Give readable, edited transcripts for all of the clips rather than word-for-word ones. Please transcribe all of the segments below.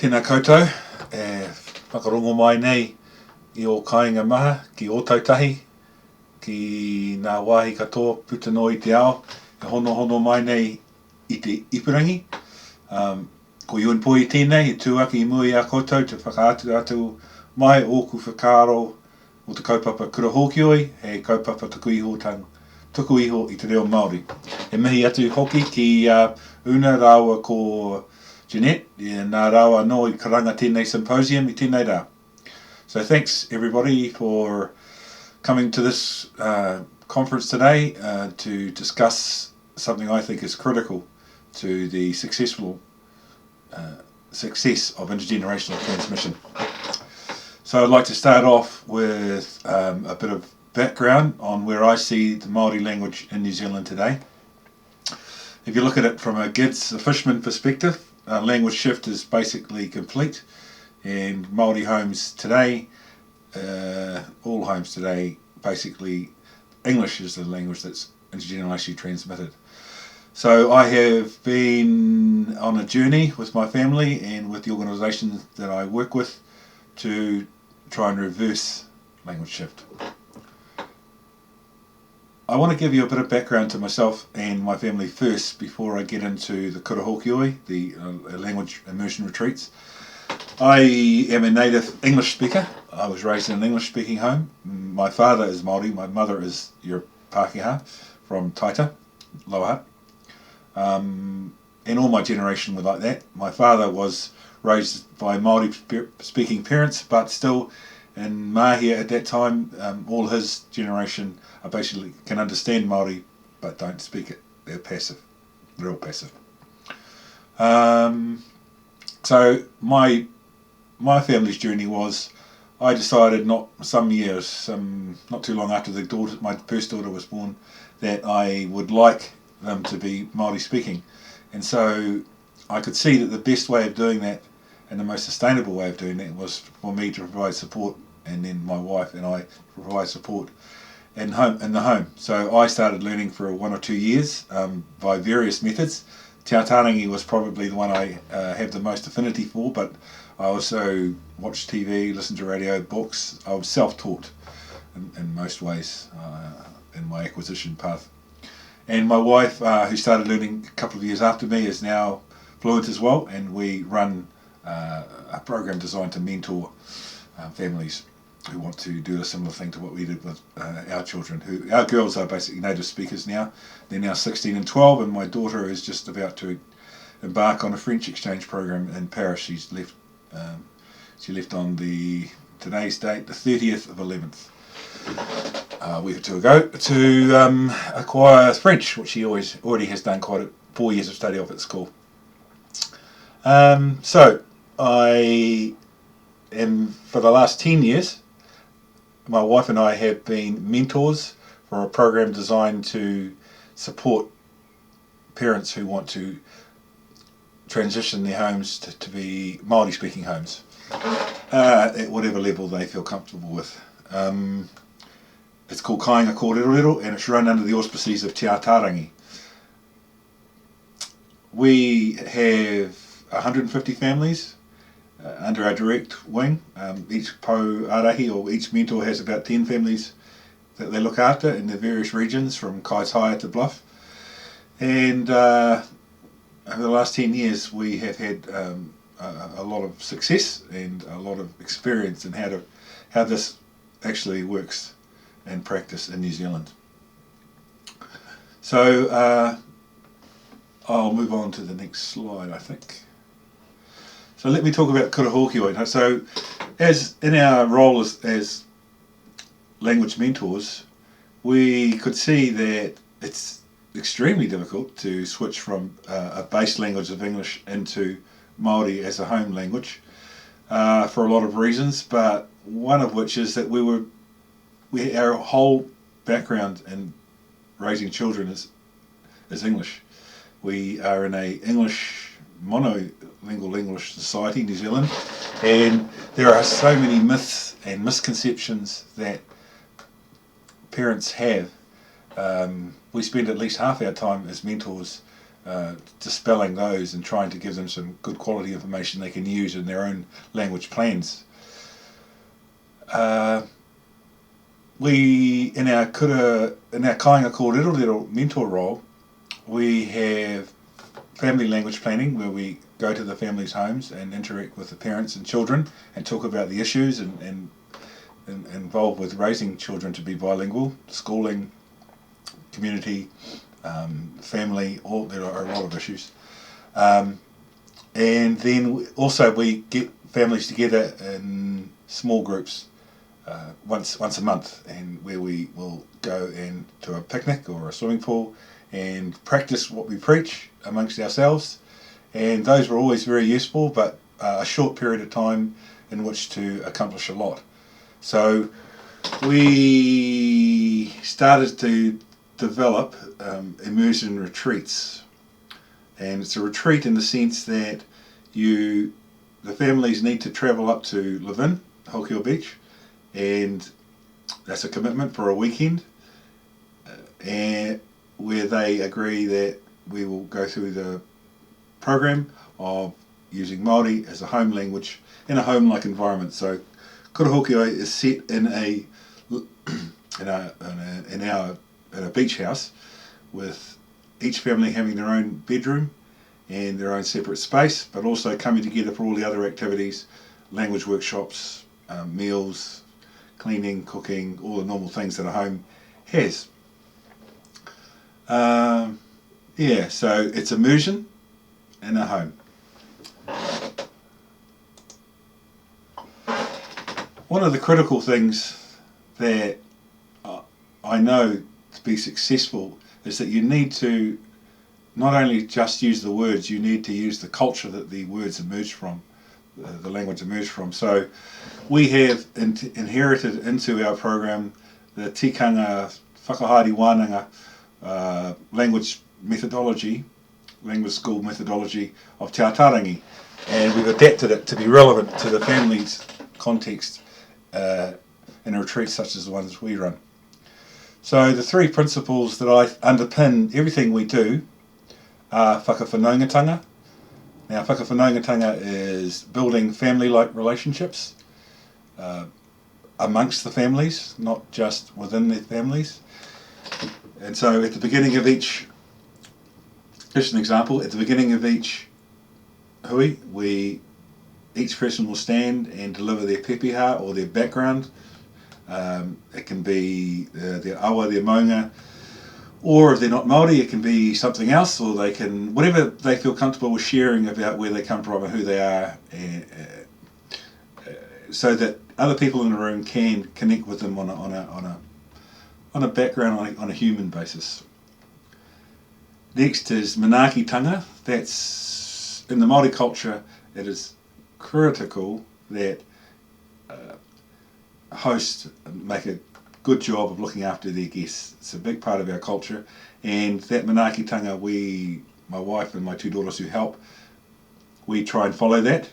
Tēnā koutou, whakarongo mai nei I o kāinga maha ki o tautahi, ki ngā wāhi katoa puta no I te ao, hono mai nei I te ipurangi. Ko Iwan Poi tēnei, he tūaki I mua I a koutou te whakaatu atu mai oku whakaaro o te kaupapa kura hokioi, he kaupapa tuku iho I te reo Māori. He mihi atu hoki ki una rawa ko Jeanette, nā rawa no I karanga tēnei symposium I tēnei rā. So thanks everybody for coming to this conference today to discuss something I think is critical to the success of intergenerational transmission. So I'd like to start off with a bit of background on where I see the Māori language in New Zealand today. If you look at it from a fisherman perspective, language shift is basically complete, and Māori homes today, all homes today, basically English is the language that's intergenerationally transmitted. So I have been on a journey with my family and with the organisations that I work with to try and reverse language shift. I want to give you a bit of background to myself and my family first before I get into the kura hokioi, the language immersion retreats. I am a native English speaker. I was raised in an English speaking home. My father is Māori, my mother is your Pākehā from Taita, Lower Hutt. And all my generation were like that. My father was raised by Māori speaking parents, but still in Māhia at that time, all his generation are basically can understand Māori but don't speak it. They're passive. They're all passive. So my family's journey was, I decided not too long after my first daughter was born, that I would like them to be Māori speaking. And so I could see that the best way of doing that and the most sustainable way of doing that was for me to provide support, and then my wife and I provide support in the home. So I started learning for 1 or 2 years by various methods. Te Atarangi was probably the one I have the most affinity for, but I also watched TV, listened to radio, books. I was self-taught in most ways in my acquisition path. And my wife, who started learning a couple of years after me, is now fluent as well, and we run a program designed to mentor families who want to do a similar thing to what we did with our children. Our girls are basically native speakers now. They're now 16 and 12, and my daughter is just about to embark on a French exchange program in Paris. She left on today's date, the 30th of 11th. A week or two ago, to acquire French, which she already has done 4 years of study of at school. So I am, for the last 10 years, my wife and I have been mentors for a program designed to support parents who want to transition their homes to be Māori speaking homes at whatever level they feel comfortable with. It's called Kāinga Kōrerorero, and it's run under the auspices of Te Atarangi. We have 150 families under our direct wing. Each po arahi, or each mentor, has about 10 families that they look after in the various regions from Kaitaia to Bluff. And over the last 10 years we have had a lot of success and a lot of experience in how this actually works in practice in New Zealand. So I'll move on to the next slide, I think. So let me talk about kura hokioi. So as in our role as language mentors, we could see that it's extremely difficult to switch from a base language of English into Māori as a home language for a lot of reasons, but one of which is that our whole background in raising children is English. We are in a monolingual English society, New Zealand, and there are so many myths and misconceptions that parents have. We spend at least half our time as mentors dispelling those and trying to give them some good quality information they can use in their own language plans. We, in our kāinga kōrero mentor role, we have family language planning, where we go to the families' homes and interact with the parents and children and talk about the issues and involved with raising children to be bilingual, schooling, community, family, there are a lot of issues. And then also we get families together in small groups once a month, and where we will go to a picnic or a swimming pool and practice what we preach amongst ourselves. And those were always very useful, but a short period of time in which to accomplish a lot. So we started to develop immersion retreats, and it's a retreat in the sense that the families need to travel up to Levin, Hokio Beach, and that's a commitment for a weekend, and where they agree that we will go through the program of using Māori as a home language in a home-like environment. So Kura Hokio is set in a beach house, with each family having their own bedroom and their own separate space, but also coming together for all the other activities, language workshops, meals, cleaning, cooking, all the normal things that a home has. So it's immersion in a home. One of the critical things that I know to be successful is that you need to not only just use the words, you need to use the culture that the words emerge from, the language emerged from. So we have inherited into our program the tikanga whakahari wānanga language school methodology of Te Atarangi, and we've adapted it to be relevant to the family's context in retreats such as the ones we run. So the three principles that I underpin everything we do are whakawhanaungatanga. Now, whakawhanaungatanga is building family-like relationships amongst the families, not just within their families. And so at the beginning of each, just an example, at the beginning of each hui, each person will stand and deliver their pepeha or their background. It can be their awa, their maunga, or if they're not Māori, it can be something else, or they can, whatever they feel comfortable with sharing about where they come from and who they are, so that other people in the room can connect with them on a background, on a human basis. Next is manaakitanga. That's, in the Māori culture, it is critical that hosts make a good job of looking after their guests. It's a big part of our culture, and that manaakitanga, my wife and my two daughters who help, we try and follow that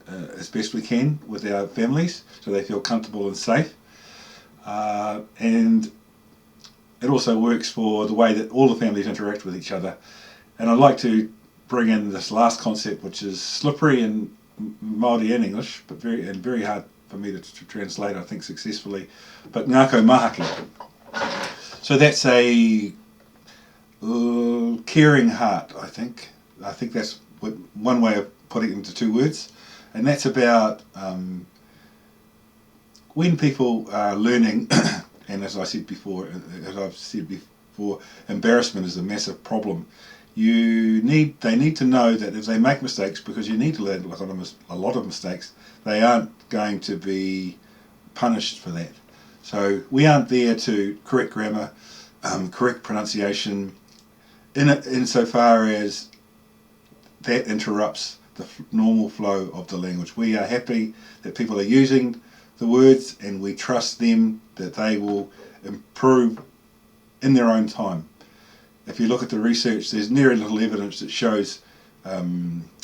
as best we can with our families, so they feel comfortable and safe. And it also works for the way that all the families interact with each other. And I'd like to bring in this last concept, which is slippery in Māori and English, but very hard for me to translate, I think, successfully. But ngākau mahaki. So that's a caring heart, I think. I think that's one way of putting it into two words. And that's about when people are learning, and as I've said before, embarrassment is a massive problem. They need to know that if they make mistakes, because you need to learn a lot of mistakes, they aren't going to be punished for that. So we aren't there to correct grammar, correct pronunciation, insofar as that interrupts the normal flow of the language. We are happy that people are using the words, and we trust them that they will improve in their own time. If you look at the research, there's very little evidence that shows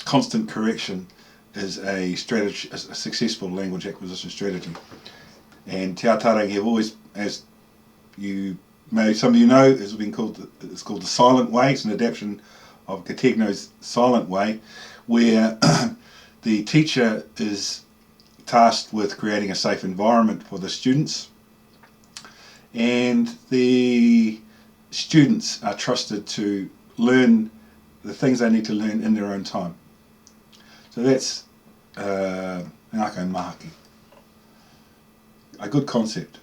constant correction is a successful language acquisition strategy. And Te Atarangi have always, as some of you know, it's called the silent way. It's an adaptation of Kategno's silent way, where the teacher is tasked with creating a safe environment for the students, and the students are trusted to learn the things they need to learn in their own time. So that's ngākau mahaki. A good concept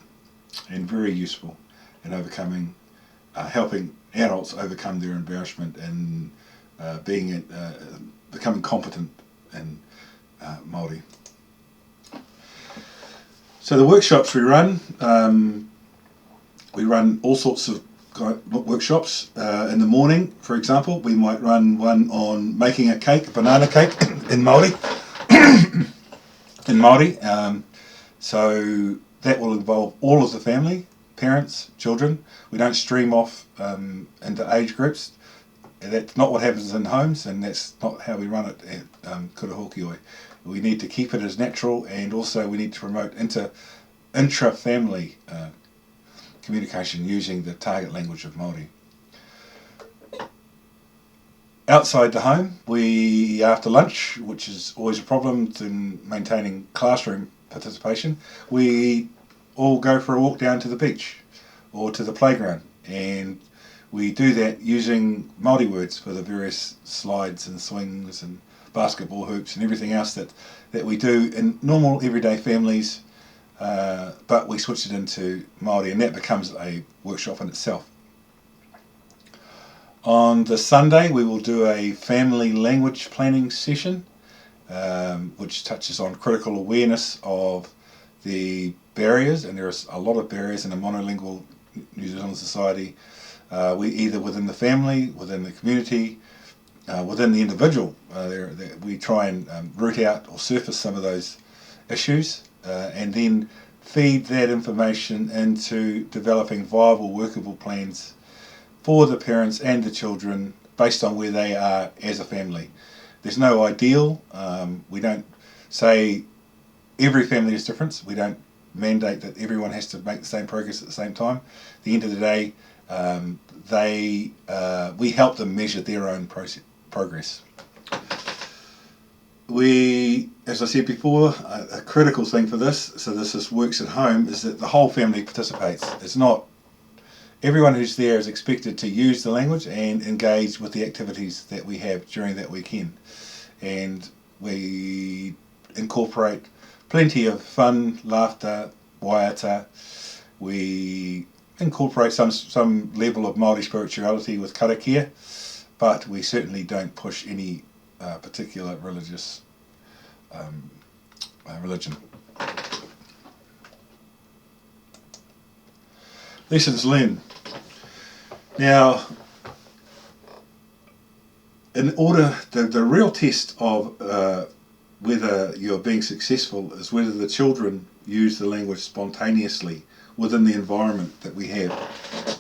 and very useful in overcoming, helping adults overcome their embarrassment and becoming competent in Māori. So the workshops we run all sorts of workshops. In the morning, for example, we might run one on making a cake, a banana cake in Māori. So that will involve all of the family, parents, children. We don't stream off into age groups. That's not what happens in homes, and that's not how we run it at Kura Hokioi. We need to keep it as natural, and also we need to promote intra-family communication using the target language of Māori. Outside the home, after lunch, which is always a problem in maintaining classroom participation, we all go for a walk down to the beach or to the playground, and we do that using Māori words for the various slides and swings and basketball hoops and everything else that we do in normal everyday families, but we switch it into Māori, and that becomes a workshop in itself. On the Sunday we will do a family language planning session, which touches on critical awareness of the barriers, and there are a lot of barriers in a monolingual New Zealand society, either within the family, within the community, within the individual. We try and root out or surface some of those issues, and then feed that information into developing viable, workable plans for the parents and the children based on where they are as a family. There's no ideal. We don't say every family is different. We don't mandate that everyone has to make the same progress at the same time. At the end of the day, we help them measure their own progress. As I said before, a critical thing for this, so this works at home, is that the whole family participates. It's not everyone who's there is expected to use the language and engage with the activities that we have during that weekend. And we incorporate plenty of fun, laughter, waiata. We incorporate some level of Māori spirituality with karakia, but we certainly don't push any particular religion. Lessons learned. Now, in order, the real test of whether you're being successful is whether the children use the language spontaneously within the environment that we have.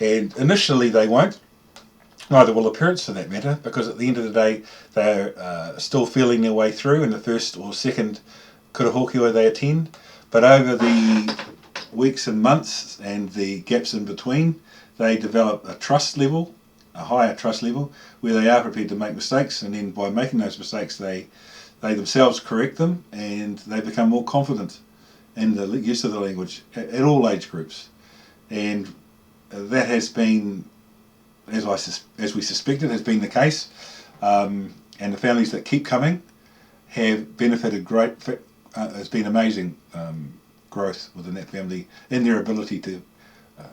And initially they won't, neither will the parents for that matter, because at the end of the day they're still feeling their way through in the first or second Kura Hokioi they attend. But over the weeks and months and the gaps in between, they develop a trust level, a higher trust level, where they are prepared to make mistakes, and then by making those mistakes they themselves correct them, and they become more confident in the use of the language at all age groups. And that has been, as we suspected, has been the case, and the families that keep coming have benefited great. It's been amazing growth within that family in their ability to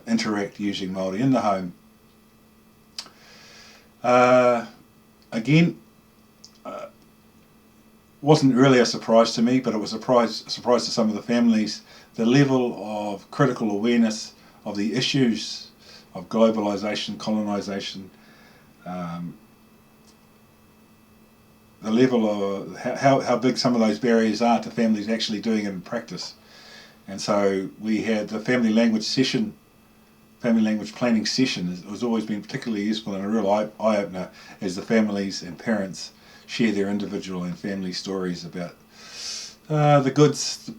interact using Māori in the home. Again, wasn't really a surprise to me, but it was a surprise to some of the families, the level of critical awareness of the issues of globalisation, colonisation, the level of how big some of those barriers are to families actually doing it in practice. And so we had the family language planning session has always been particularly useful and a real eye-opener as the families and parents share their individual and family stories about the goods,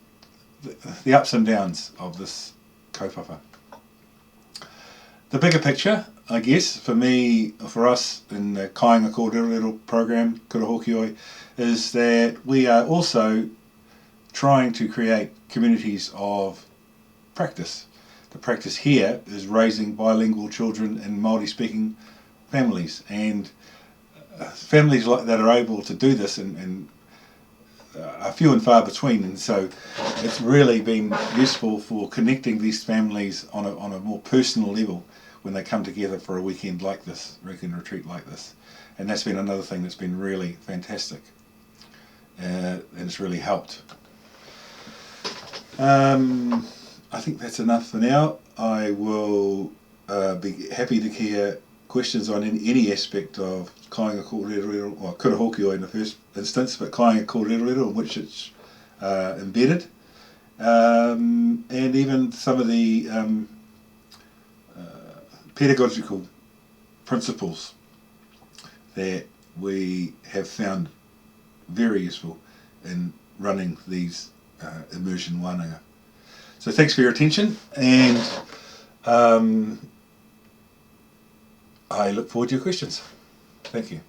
the ups and downs of this kaupapa. The bigger picture, I guess, for me, for us in the Kāinga Kōrero program, Kura Hokioi, is that we are also trying to create communities of practice. The practice here is raising bilingual children in Māori-speaking families, and families like that are able to do this and are few and far between, and so it's really been useful for connecting these families on a more personal level when they come together for a weekend like this, weekend retreat like this. And that's been another thing that's been really fantastic, and it's really helped. I think that's enough for now. I will be happy to hear questions on any aspect of Kāinga Kōrero, or Kura Hokioi in the first instance, but Kāinga Kōrero in which it's embedded, and even some of the pedagogical principles that we have found very useful in running these immersion wānanga. So thanks for your attention, and I look forward to your questions. Thank you.